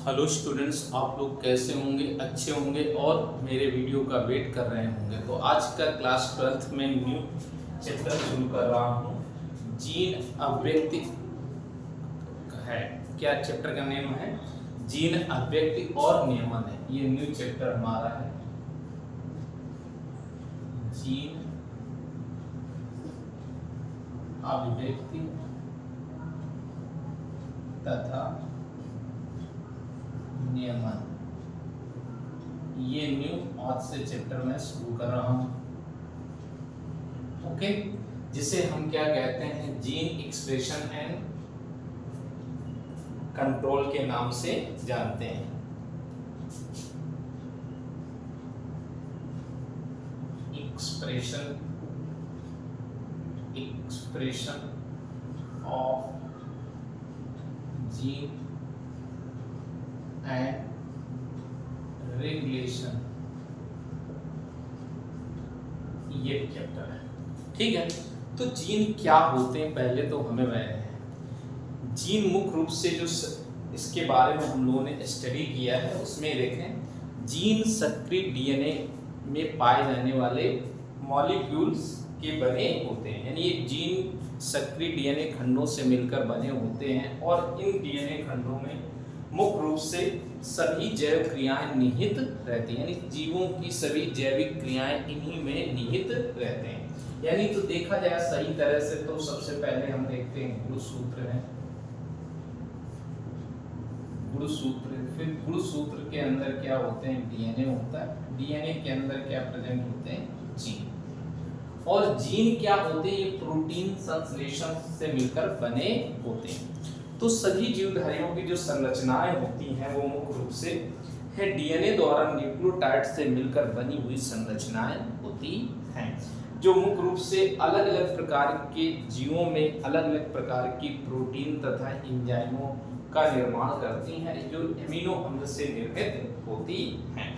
Hello students, आप लोग कैसे होंगे? अच्छे होंगे और मेरे वीडियो का वेट कर रहे होंगे। तो आज का क्लास 12th में न्यू चैप्टर शुरू कर रहा हूँ। जीन अभिव्यक्ति है। क्या चैप्टर का नेम है? जीन अभिव्यक्ति और नियमन है। ये न्यू चैप्टर हमारा है, जीन अभिव्यक्ति तथा नियमन। ये न्यू आज से चैप्टर में शुरू कर रहा हूं। ओके, जिसे हम क्या कहते हैं? जीन एक्सप्रेशन एंड कंट्रोल के नाम से जानते हैं। Expression of gene and regulation, ये चैप्टर है। ठीक है, तो जीन क्या होते हैं पहले तो हमें जीन मुख्य रूप से जो इसके बारे में हम लोगों ने स्टडी किया है उसमें देखें, जीन सक्रिय डीएनए में पाए जाने वाले मॉलिक्यूल्स के बने होते हैं। यानी ये जीन सक्रिय डीएनए खंडों से मिलकर बने होते हैं और इन डीएनए खंडों में मुख्य रूप से सभी जैव क्रियाएं निहित रहती हैं। यानी जीवों की सभी जैविक क्रियाएं इन्हीं में निहित रहते हैं। यानी तो देखा जाए सही तरह से तो सबसे पहले हम देखते हैं गुणसूत्र है। गुणसूत्र, फिर गुणसूत्र के अंदर क्या होते हैं? डीएनए होता है। डीएनए के अंदर क्या प्रेजेंट होते हैं? जीन। और जीन क्या होते हैं? ये प्रोटीन संश्लेषण से मिलकर बने होते हैं। तो सभी जीवधारियों की जो संरचनाएं होती हैं वो मुख्य रूप से है डीएनए द्वारा न्यूक्लियोटाइड से मिलकर बनी हुई संरचनाएं होती हैं, जो मुख्य रूप से अलग अलग प्रकार के जीवों में अलग अलग प्रकार की प्रोटीन तथा एंजाइमों का निर्माण करती हैं, जो एमिनो अम्ल से निर्मित होती हैं।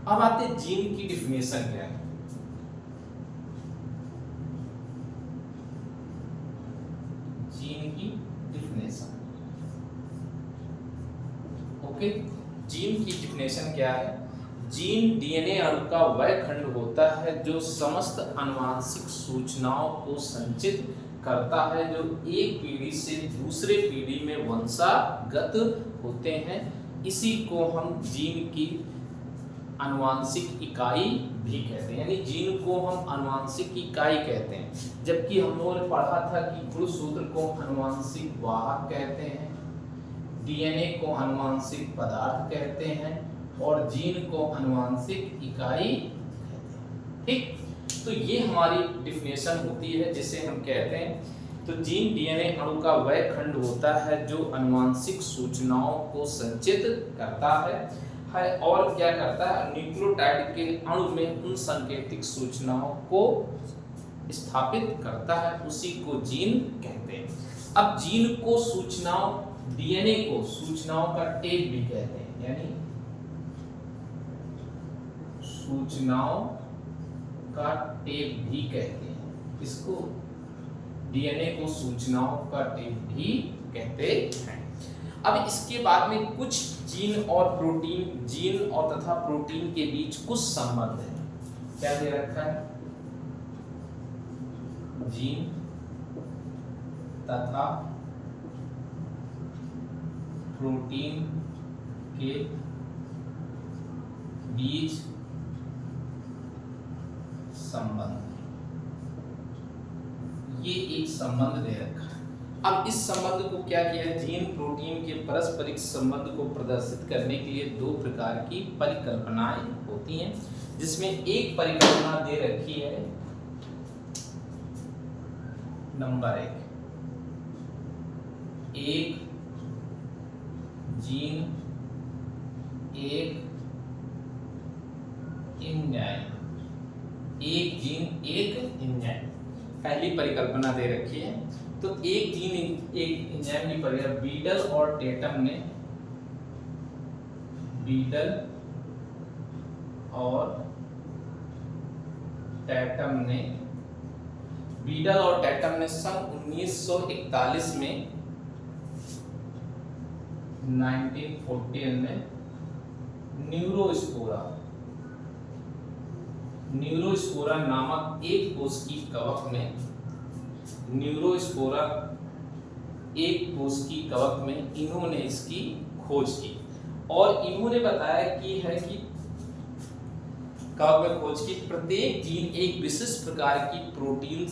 अब आते हैं जीन की डिफिनेशन क्या है। जीन की डिफिनेशन, ओके, जीन की डिफिनेशन क्या है? जीन डीएनए अणु का वह खंड होता है जो समस्त आनुवंशिक सूचनाओं को संचित करता है, जो एक पीढ़ी से दूसरे पीढ़ी में वंशागत होते हैं। इसी को हम जीन की आनुवंशिक इकाई भी कहते हैं। यानी जीन को हम आनुवंशिक इकाई कहते हैं, जबकि हम लोगों ने पढ़ा था कि गुणसूत्र को आनुवंशिक वाहक कहते हैं, डीएनए को आनुवंशिक पदार्थ कहते हैं और जीन को आनुवंशिक इकाई कहते हैं। ठीक, तो ये हमारी डिफिनेशन होती है जिसे हम कहते हैं। तो जीन डीएनए अणु का वह खंड होता है जो आनुवंशिक सूचनाओं को संचित करता है और क्या करता है? न्यूक्लियोटाइड के अणु में उन सांकेतिक सूचनाओं को स्थापित करता है, उसी को जीन कहते हैं। अब जीन को सूचनाओं, डीएनए को सूचनाओं का टेप भी कहते हैं। यानी सूचनाओं का टेप भी कहते हैं। इसको डीएनए को सूचनाओं का टेप भी कहते हैं। अब इसके बाद में कुछ जीन और प्रोटीन, जीन और तथा प्रोटीन के बीच कुछ संबंध है। क्या दे रखा है? जीन तथा प्रोटीन के बीच संबंध, ये एक संबंध दे रखा है। अब इस संबंध को क्या किया है? जीन प्रोटीन के पारस्परिक संबंध को प्रदर्शित करने के लिए दो प्रकार की परिकल्पनाएं होती हैं, जिसमें एक परिकल्पना दे रखी है नंबर 1, एक जीन एक एंजाइम, एक जीन एक एंजाइम, पहली परिकल्पना दे रखी है। तो एक जीन एक एंजाइम की परिकल्पना बीडल और टेटम ने, बीडल और टैटम ने सन 1941 में 1914 में न्यूरोस्पोरा नामक एक कोशिकीय कवक में इन्होंने इसकी खोज की और इन्होंने बताया कि कवक में खोज की प्रत्येक जीन एक विशिष्ट प्रकार की प्रोटीन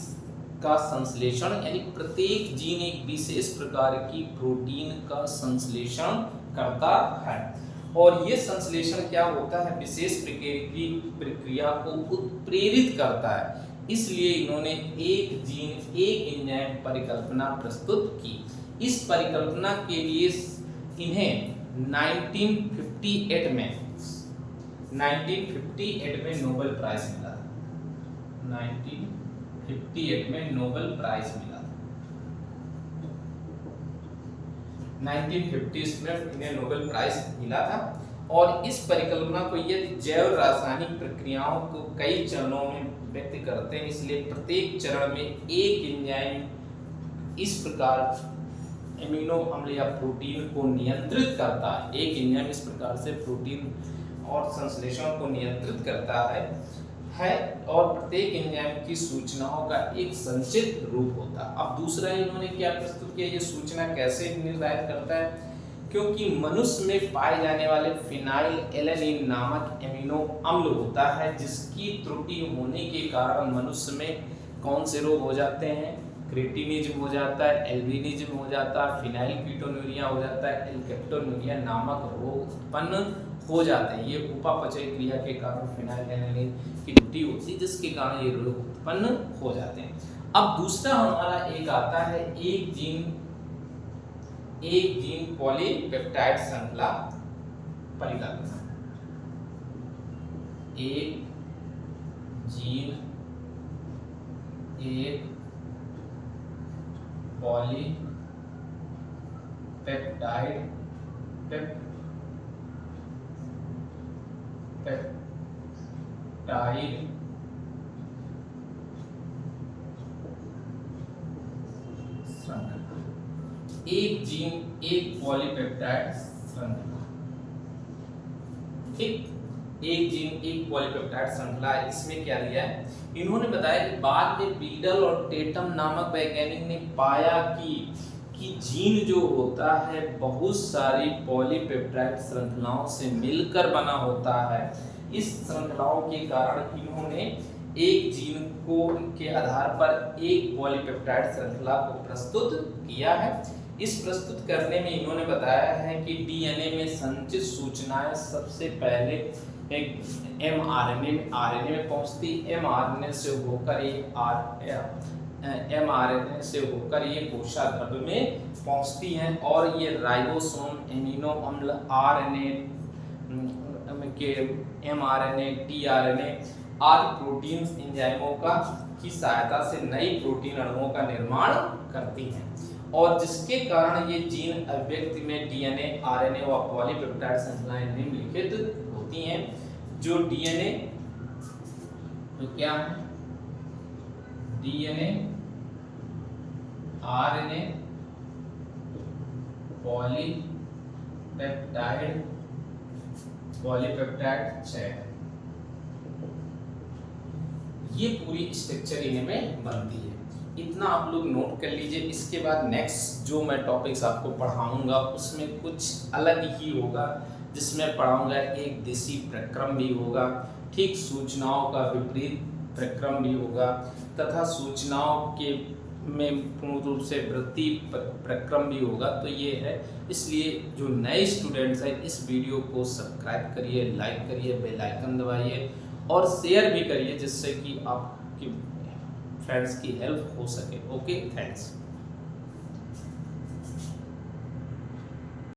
का संश्लेषण, यानी प्रत्येक जीन एक विशेष प्रकार की प्रोटीन का संश्लेषण करता है और ये संश्लेषण क्या होता है, विशेष प्रक्रिया को उत्प्रेरित करता है। इसलिए इन्होंने एक जीन एक एंजाइम परिकल्पना प्रस्तुत की। इस परिकल्पना के लिए इन्हें 1958 में नोबेल प्राइज मिला था। 1958 में नोबेल प्राइज मिला था। 1950 में इन्हें नोबेल प्राइज मिला था और इस परिकल्पना को यदि जैव रासायनिक प्रक्रियाओं को कई चरणों में व्यक्त करते हैं, इसलिए प्रत्येक चरण में एक एंजाइम इस प्रकार एमिनो अम्ल या प्रोटीन को नियंत्रित करता है। एक एंजाइम इस प्रकार से प्रोटीन और संश्लेषण को नियंत्रित करता है और प्रत्येक एंजाइम की सूचनाओं का एक संचित रूप होता है। अब दूसरा इन्होंने क्या प्रस्तुत किया, ये सूचना कैसे निर्धारित करता है, क्योंकि मनुष्य में पाए जाने वाले फिनाइल एलेनिन नामक एमिनो अम्ल होता है, जिसकी त्रुटि होने के कारण मनुष्य में कौन से रोग हो जाते हैं, क्रेटिनिज्म हो जाता है, एल्बिनिज्म हो जाता है, फिनाइल कीटोन्यूरिया हो जाता है, एल्केप्टोन्यूरिया नामक रोग उत्पन्न हो जाते हैं। ये उपापचय क्रिया के कारण फिनाइल एलेनिन की त्रुटि होती है, जिसके कारण ये रोग उत्पन्न हो जाते हैं। अब दूसरा हमारा एक आता है एक जीन पॉलीपेप्टाइड श्रृंखला परिकल्पना। एक जीन एक पॉलीपेप्टाइड श्रृंखला। एक जीन एक पॉलीपेप्टाइड श्रृंखला, ठीक, एक जीन एक पॉलीपेप्टाइड श्रृंखला। इसमें क्या दिया है, इन्होंने बताया कि बाद में बीडल और टेटम नामक वैज्ञानिक ने पाया कि जीन जो होता है बहुत सारी पॉलीपेप्टाइड श्रृंखलाओं से मिलकर बना होता है। इस श्रृंखलाओं के कारण इन्होंने एक जीन को के आधार पर एक पॉलीपेप्टाइड श्रृंखला को प्रस्तुत किया है। इस प्रस्तुत करने में इन्होंने बताया है कि डीएनए में संचित सूचनाएं सबसे पहले एक एमआरएनए में पहुंचती, एमआरएनए से होकर ये कोशाध्र में पहुंचती हैं और ये राइबोसोम एमिनो अम्ल आरएनए के एमआरएनए टीआरएनए आदि प्रोटीन एंजाइमों की सहायता से नई प्रोटीन अणुओं का निर्माण करती हैं और जिसके कारण ये जीन अभिव्यक्ति में डीएनए आरएनए व पॉलीपेप्टाइड श्रृंखलाएं निम्नलिखित होती हैं। जो डीएनए तो क्या है, डीएनए आरएनए पॉलीपेप्टाइड चेन, ये पूरी स्ट्रक्चर इनमें बनती है। इतना आप लोग नोट कर लीजिए। इसके बाद नेक्स्ट जो मैं टॉपिक्स आपको पढ़ाऊंगा उसमें कुछ अलग ही होगा, जिसमें पढ़ाऊंगा एक देशी प्रक्रम भी होगा, ठीक, सूचनाओं का विपरीत प्रक्रम भी होगा तथा सूचनाओं के में पूर्ण रूप से वृत्ति प्रक्रम भी होगा। तो ये है, इसलिए जो नए स्टूडेंट्स हैं इस वीडियो को सब्सक्राइब करिए, लाइक करिए, बेल आइकन दबाइए और शेयर भी करिए, जिससे कि आपके फ्रेंड्स की हेल्प हो सके। Okay, thanks.